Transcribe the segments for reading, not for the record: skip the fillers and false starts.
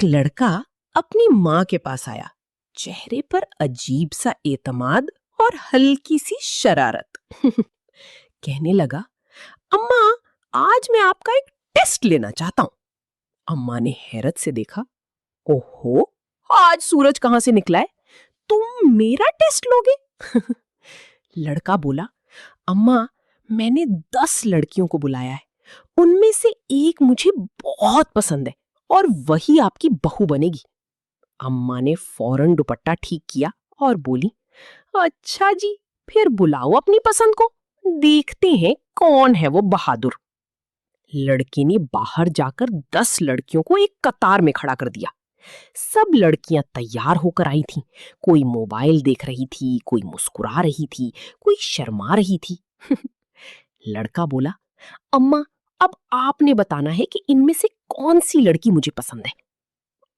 एक लड़का अपनी माँ के पास आया। चेहरे पर अजीब सा एतमाद और हल्की सी शरारत। कहने लगा, अम्मा, आज मैं आपका एक टेस्ट लेना चाहता हूँ। अम्मा ने हैरत से देखा। ओहो, आज सूरज कहाँ से निकला है? तुम मेरा टेस्ट लोगे? लड़का बोला, अम्मा, मैंने 10 लड़कियों को बुलाया है। उनमें से एक मुझे बहुत पसंद है और वही आपकी बहू बनेगी। अम्मा ने फौरन दुपट्टा ठीक किया और बोली, अच्छा जी, फिर बुलाओ अपनी पसंद को, देखते हैं कौन है वो बहादुर। लड़के ने बाहर जाकर 10 लड़कियों को एक कतार में खड़ा कर दिया। सब लड़कियां तैयार होकर आई थीं। कोई मोबाइल देख रही थी, कोई मुस्कुरा रही थी, कोई शर्मा रही थी। लड़का बोला, अम्मा, अब आपने बताना है कि इनमें से कौन सी लड़की मुझे पसंद है।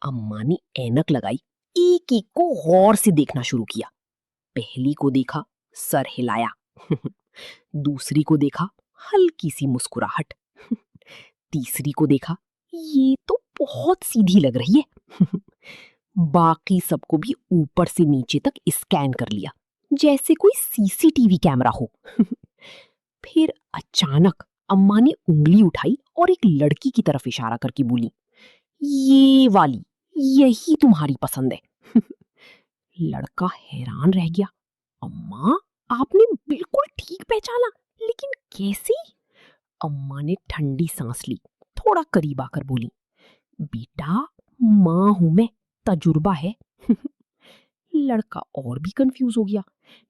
अम्मा ने ऐनक लगाई, एक एक को गौर से देखना शुरू किया। पहली को देखा, सर हिलाया। दूसरी को देखा, हल्की सी मुस्कुराहट। तीसरी को देखा, ये तो बहुत सीधी लग रही है। बाकी सबको भी ऊपर से नीचे तक स्कैन कर लिया, जैसे कोई सीसीटीवी कैमरा हो। फिर अचानक अम्मा ने उंगली उठाई और एक लड़की की तरफ इशारा करके बोली, ये वाली, यही तुम्हारी पसंद है। लड़का हैरान रह गया। अम्मा, आपने बिल्कुल ठीक पहचाना, लेकिन कैसे? अम्मा ने ठंडी सांस ली, थोड़ा करीब आकर बोली, बेटा, माँ हूं मैं, तजुर्बा है। लड़का और भी कंफ्यूज हो गया।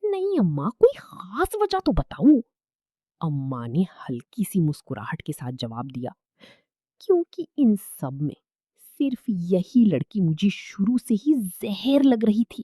नहीं अम्मा, कोई खास वजह तो बताओ। अम्मा ने हल्की सी मुस्कुराहट के साथ जवाब दिया, क्योंकि इन सब में सिर्फ यही लड़की मुझे शुरू से ही जहर लग रही थी।